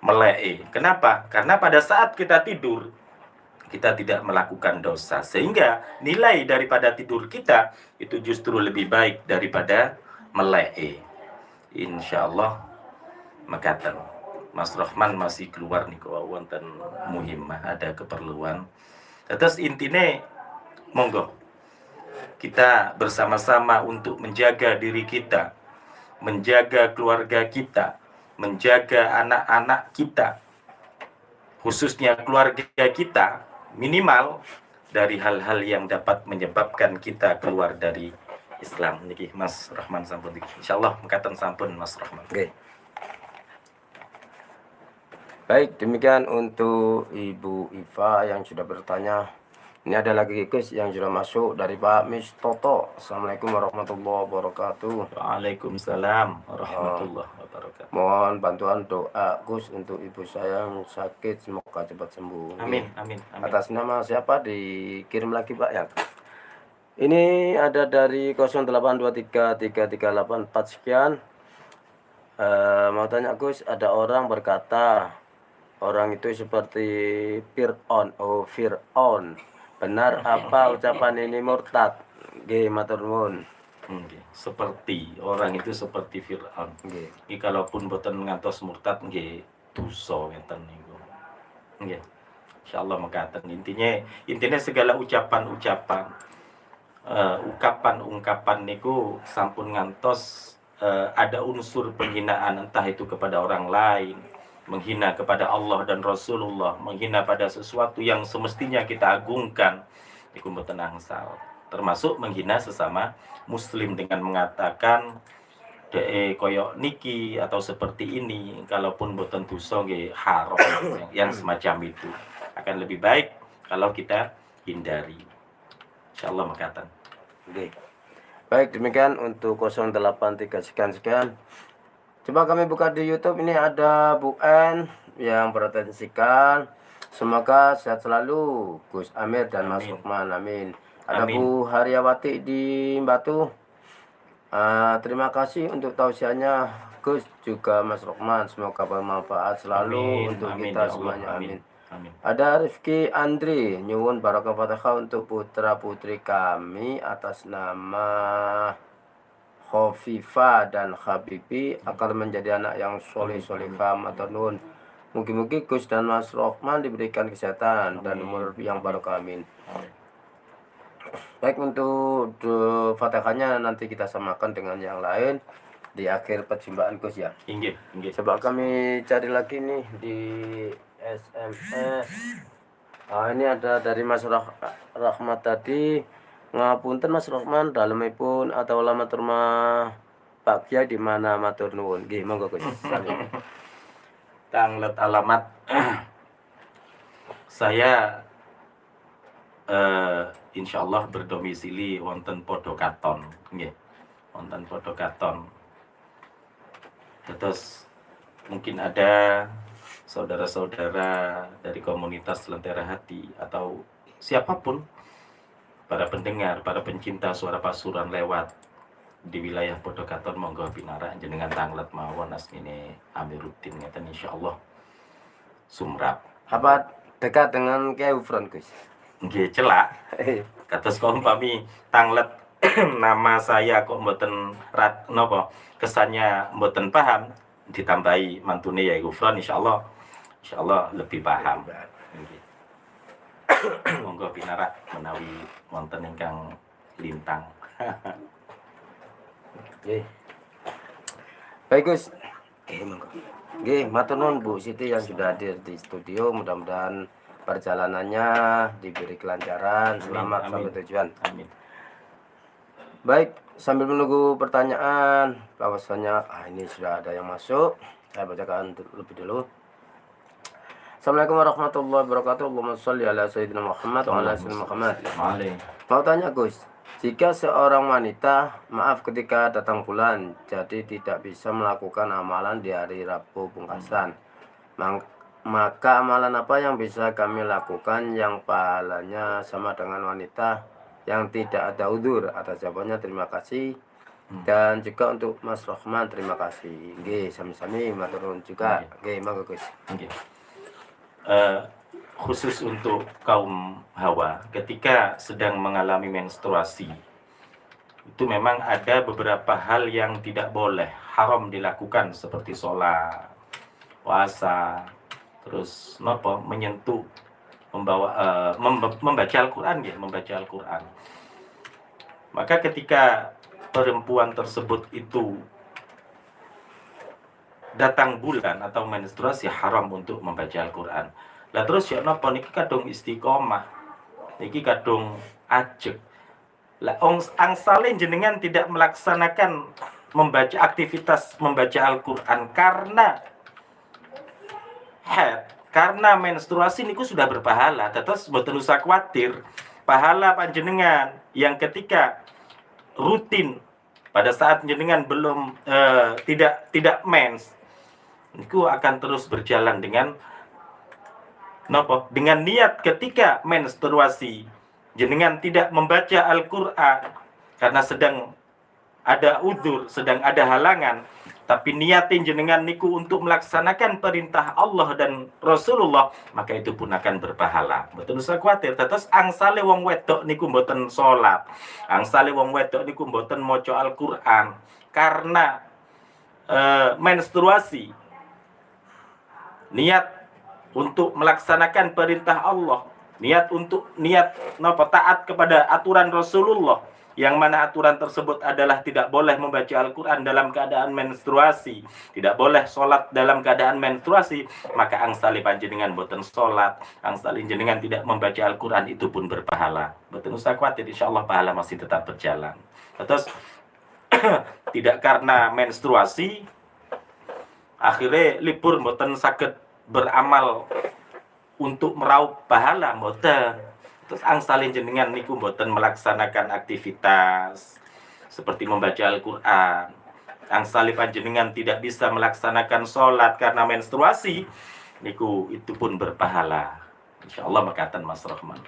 melek. Kenapa? Karena pada saat kita tidur kita tidak melakukan dosa, sehingga nilai daripada tidur kita itu justru lebih baik daripada melek. Insyaallah makaten Mas Rahman masih keluar nih wonten muhimmah, ada keperluan. Terus intinya monggo kita bersama-sama untuk menjaga diri kita, menjaga keluarga kita, menjaga anak-anak kita, khususnya keluarga kita, minimal dari hal-hal yang dapat menyebabkan kita keluar dari Islam. Niki Mas Rahman sampun niki. Insyaallah mekaten sampun Mas Rahman. Oke. Baik, demikian untuk Ibu Iva yang sudah bertanya. Ini ada lagi guys yang sudah masuk dari Pak Mis Toto. Assalamualaikum warahmatullahi wabarakatuh. Waalaikumsalam warahmatullahi wabarakatuh. Mohon bantuan doa Gus untuk ibu saya yang sakit, semoga cepat sembuh. Amin, amin, amin. Atas nama siapa dikirim lagi Pak ya? Ini ada dari 08233384 sekian. Mau tanya Gus, ada orang berkata orang itu seperti Fir'aun. Oh, Fir'aun. Benar apa ucapan ini murtad? Nggih, matur nuwun. Seperti orang itu seperti Fir'aun. Nggih. Iki kalaupun boten ngantos murtad nggih dosa ngeten niku. Nggih. Insyaallah mekaten intinya segala ucapan-ucapan ungkapan niku sampun ngantos ada unsur penghinaan, entah itu kepada orang lain, menghina kepada Allah dan Rasulullah, menghina pada sesuatu yang semestinya kita agungkan, iku mboten angsal. Termasuk menghina sesama muslim dengan mengatakan koyok niki atau seperti ini, kalaupun mboten dosa nggih haram yang semacam itu. Akan lebih baik kalau kita hindari. Insyaallah mekaten. Oke. Baik, demikian untuk 083 sekian. Coba kami buka di YouTube, ini ada Bu N yang bertensikan. Semoga sehat selalu Gus Amir dan Mas Lukman, amin. Ada Amin. Bu Haryawati di Batu. Terima kasih untuk tausiahnya Gus, juga Mas Lukman. Semoga bermanfaat selalu untuk amin, kita ya Allah, semuanya, amin. Amin. Ada Rifki Andri, nyuwun barakah fatihah untuk putra putri kami atas nama Khofifa dan Habibi akan menjadi anak yang soleh-solehah, matur nuwun. Mungkin Gus dan Mas Rohman diberikan kesehatan dan umur yang barokah, amin. Baik, untuk fatihahnya nanti kita samakan dengan yang lain di akhir perjumpaan Gus ya. Inggih. Coba kami cari lagi nih di SMS. Ini ada dari Mas Rahmat tadi. Ngapunten Mas Rahman, dalemipun atau alamat rumah Pak Kiai di mana, matur nuwun. Nggih, monggo Gus. Tanglet alamat saya insyaallah berdomisili wonten Podokaton, nggih. Wonten Podokaton. Terus mungkin ada saudara-saudara dari komunitas Lentera Hati atau siapapun, para pendengar, para pencinta suara pasuruan lewat di wilayah Podokaton, monggo pinarak jenengan tanglet mawon asmine Amiruddin ngeten insyaallah sumrap. Apa dekat dengan Kiai Ufron Gus? Nggih celak. Kados umpami tanglet nama saya kok mboten napa kesannya mboten paham, ditambahi mantune ya Ufron insyaallah lebih paham. Nggih. Monggo pinarak menawi wonten ingkang lintang. Nggih. Baik Gus. Nggih, monggo. Nggih, matur nuwun Bu Siti yang sudah hadir di studio. Mudah-mudahan perjalanannya diberi kelancaran, selamat Amin. sampai tujuan. Amin. Baik, sambil menunggu pertanyaan, bahwasanya ini sudah ada yang masuk. Saya bacakan lebih dulu. Assalamualaikum warahmatullahi wabarakatuh. Allahumma sholli ala sayyidina Muhammad wa ala sayyidina Muhammad. Mau tanya Gus, jika seorang wanita, maaf ketika datang bulan, jadi tidak bisa melakukan amalan di hari Rabu pungkasan, maka amalan apa yang bisa kami lakukan yang pahalanya sama dengan wanita yang tidak ada udzur? Atas jawabannya terima kasih. Dan juga untuk Mas Rahman terima kasih. Nggih, sami-sami matur nuwun juga. Nggih, monggo Gus. Nggih. Khusus untuk kaum hawa ketika sedang mengalami menstruasi, itu memang ada beberapa hal yang tidak boleh, haram dilakukan, seperti sholat, puasa, terus menyentuh, membaca Al-Quran, ya, membaca Al-Quran. Maka ketika perempuan tersebut itu datang bulan atau menstruasi, haram untuk membaca Al-Quran. Lah terus ya napa niki kadung istiqomah, niki kadung ajeg. Lah angsale jenengan tidak melaksanakan membaca aktivitas membaca Al-Quran karena haid, karena menstruasi niku sudah berpahala. Tetes mboten usah kuatir. Pahala panjenengan yang ketika rutin pada saat jenengan belum tidak mens, niku akan terus berjalan dengan dengan niat ketika menstruasi jenengan tidak membaca Al-Quran karena sedang ada udzur, sedang ada halangan, tapi niatin jenengan niku untuk melaksanakan perintah Allah dan Rasulullah, maka itu pun akan berpahala. Mboten usah kuatir. Terus angsale wong wedok niku mboten salat, angsale wong wedok niku mboten maca Al-Quran karena menstruasi, niat untuk melaksanakan perintah Allah, niat taat kepada aturan Rasulullah, yang mana aturan tersebut adalah tidak boleh membaca Al-Quran dalam keadaan menstruasi, tidak boleh sholat dalam keadaan menstruasi, maka angsali panjenengan boten sholat, angsali jenengan tidak membaca Al-Quran, itu pun berpahala. Boten usah khawatir, insyaallah pahala masih tetap berjalan. Terus tidak karena menstruasi akhirnya libur boten saged beramal untuk meraup pahala, mboten. Terus angsalin jenengan niku mboten melaksanakan aktivitas seperti membaca Al-Quran, angsali panjenengan tidak bisa melaksanakan sholat karena menstruasi, niku itu pun berpahala, insyaallah makaten Mas Rahman.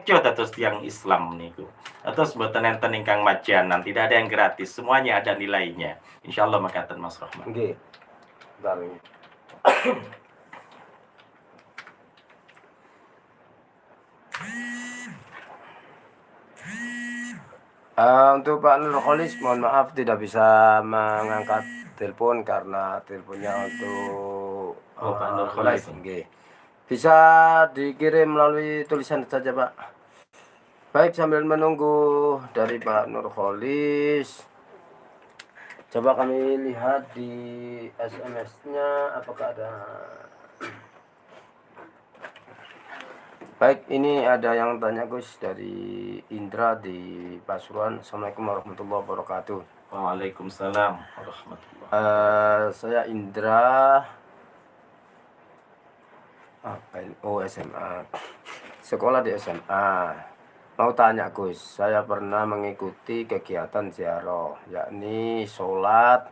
Coba terus yang Islam niku, terus mboten enten ingkang majanan, tidak ada yang gratis, semuanya ada nilainya, insyaallah makaten Mas Rahman. Nggih. Untuk Pak Nurholis, mohon maaf tidak bisa mengangkat telepon karena teleponnya untuk Pak Nurholis. Bisa dikirim melalui tulisan saja Pak. Baik, sambil menunggu dari Pak Nurholis, coba kami lihat di SMS-nya apakah ada. Baik, ini ada yang tanya Gus dari Indra di Pasuruan. Assalamualaikum warahmatullahi wabarakatuh. Waalaikumsalam warahmatullahi wabarakatuh. Saya Indra. SMA. Sekolah di SMA. Mau tanya Gus, saya pernah mengikuti kegiatan ziarah, yakni sholat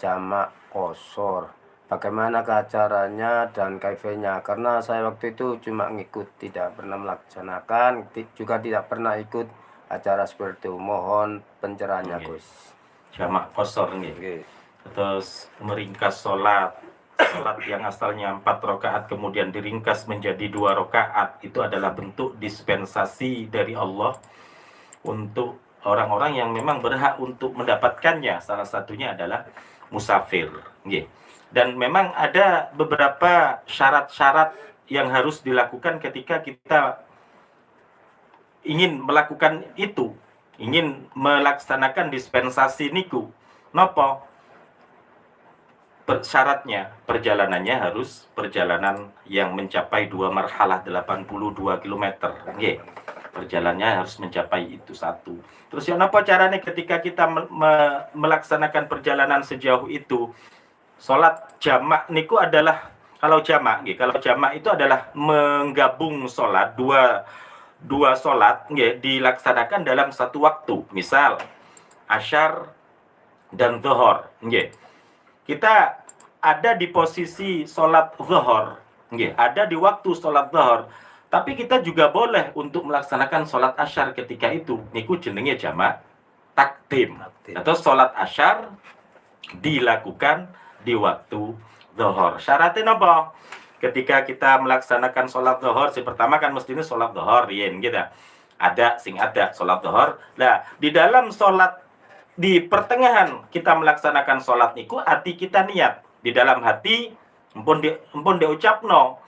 jamak qashar. Bagaimana caranya dan kaifiahnya? Karena saya waktu itu cuma ngikut, tidak pernah melaksanakan, juga tidak pernah ikut acara seperti itu. Mohon pencerahannya Gus. Jamak qashar nggih. Terus meringkas sholat yang asalnya 4 rakaat kemudian diringkas menjadi 2 rakaat, itu adalah bentuk dispensasi dari Allah untuk orang-orang yang memang berhak untuk mendapatkannya. Salah satunya adalah musafir, nggih. Dan memang ada beberapa syarat-syarat yang harus dilakukan ketika kita ingin melakukan itu, ingin melaksanakan dispensasi niku. Napa? syaratnya perjalanannya harus perjalanan yang mencapai 2 marhalah 82 km. Nggih. Perjalanannya harus mencapai itu satu. Terus yang apa caranya ketika kita melaksanakan perjalanan sejauh itu? Salat jamak niku adalah kalau jamak nggih, kalau jamak itu adalah menggabung salat dua salat nggih dilaksanakan dalam satu waktu. Misal asyar dan zuhur nggih. Kita ada di posisi salat zuhur nggih, ada di waktu salat zuhur. Tapi kita juga boleh untuk melaksanakan salat asyar ketika itu. Niku jenenge jamak takdim. Atau salat asyar dilakukan di waktu zuhur. Syaratnya apa? Ketika kita melaksanakan sholat zuhur, si pertama kan mestinya sholat zuhur, yen gitu. Ada sholat zuhur. Nah, di dalam sholat di pertengahan kita melaksanakan sholat niku, hati kita niat di dalam hati, empun diucapno.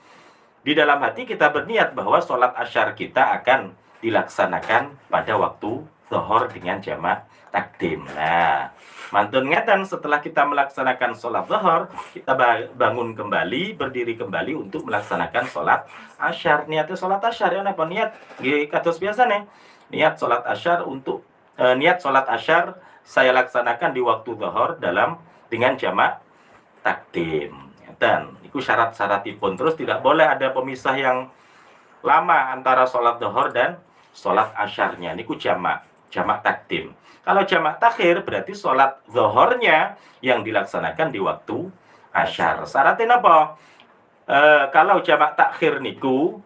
Di dalam hati kita berniat bahwa sholat asyar kita akan dilaksanakan pada waktu zuhur dengan jamak takdim. Nah, mantun ngeten setelah kita melaksanakan sholat zuhur, kita bangun kembali, berdiri kembali untuk melaksanakan sholat asyar. Niatnya sholat asyar ya apa niat? Kados biasa nih. Niat sholat asyar untuk niat sholat asyar saya laksanakan di waktu zuhur dengan jamak takdim. Dan itu syarat-syaratipun. Terus tidak boleh ada pemisah yang lama antara sholat zuhur dan sholat asyarnya. Niku jamak takdim. Kalau jamak takhir berarti sholat zuhurnya yang dilaksanakan di waktu asyar. Syaratnya apa? Kalau jamak takhir niku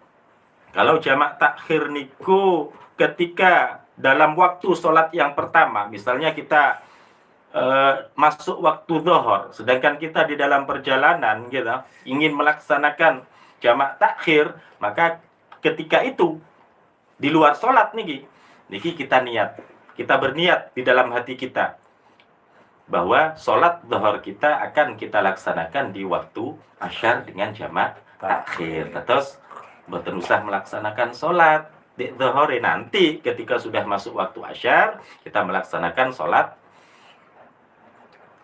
ketika dalam waktu sholat yang pertama, misalnya kita masuk waktu zuhur, sedangkan kita di dalam perjalanan gitu ingin melaksanakan jamak takhir, maka ketika itu di luar sholat niki kita berniat di dalam hati kita bahwa sholat zuhur kita akan kita laksanakan di waktu asyar dengan jamak takhir. Terus mboten usah melaksanakan sholat di zuhur nanti ketika sudah masuk waktu asyar kita melaksanakan sholat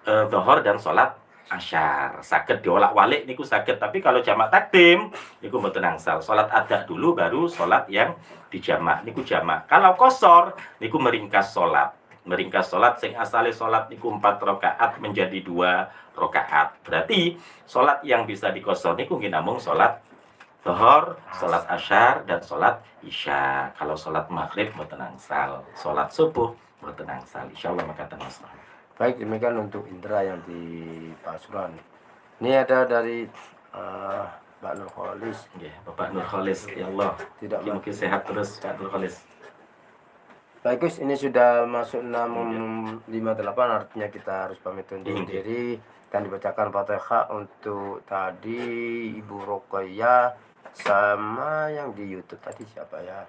zuhur dan sholat asyar. Saged diolak-walik niku saged, tapi kalau jamak takdim niku mboten angsal. Sholat adak dulu baru sholat yang dijamak niku jamak. Kalau kosor niku meringkas sholat. Meringkas sholat sing asale sholat niku 4 rakaat menjadi 2 rakaat. Berarti sholat yang bisa dikosor niku nggih namung sholat zuhur, sholat asyar dan sholat isya. Kalau sholat maghrib mboten angsal. Sholat subuh mboten angsal. Insyaallah makaten Mas. Baik, demikian untuk Indra yang di Pasuruan. Ini ada dari Pak Nurkholis. Ya, Bapak Nurkholis, ya Allah. Tidak mungkin sehat terus Pak Nurkholis. Baik Gus, ini sudah masuk 6.58, artinya kita harus pamit undur diri dan dibacakan Fatihah untuk tadi Ibu Roqayah sama yang di YouTube tadi siapa ya?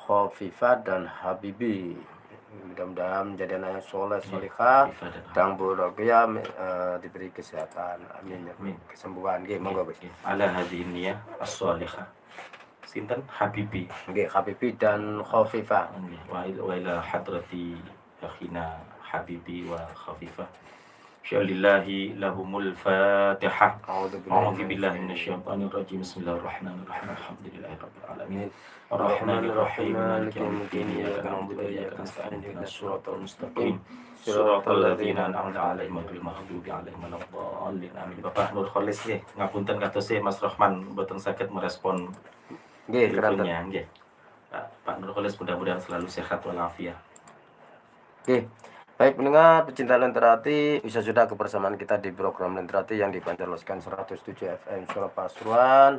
Khofifah dan Habibi. Mudah-mudahan menjadi anak yang soleh, solihah, dan Bu Roqayah diberi kesehatan. Amin. Kesembuhan. Monggo Gus. Ala hadhihi niyah as-solihah. Sinten Habibi. Habibi dan Khofifah. Wa ila hadrati akhina Habibi wa Khofifah. Syalillahi lahumul Fatihah. A'udzu billahi minasyaitonir rajim. Bismillahirrahmanirrahim. Alhamdulillahirabbil alamin. Ar-Rahmanir-Rahim. Maliki yaumiddin. Iyyaka na'budu wa iyyaka nasta'in. Ihdinas siratal mustaqim. Siratal ladzina an'amta 'alaihim ghairil maghdubi 'alaihim waladdallin. Amin. Bapak Nurkholis nggih, ngapunten kados Mas Rahman mboten saged merespon teleponnya nggih. Pak Nurkholis mudah-mudahan selalu sehat walafiat. Baik pendengar pecinta Lentera Hati, bisa sudah kebersamaan kita di program Lentera Hati yang dipancarloskan 107 FM Surabaya Pasuruan.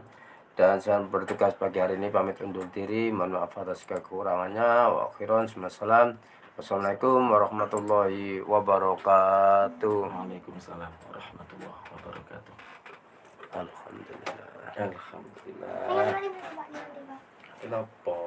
Dan saya bertugas pagi hari ini pamit undur diri. Mohon maaf atas kekurangannya. Wa akhiran wassalam. Wassalamualaikum warahmatullahi wabarakatuh. Waalaikumsalam warahmatullahi wabarakatuh. Alhamdulillah. Alhamdulillah. Kenapa?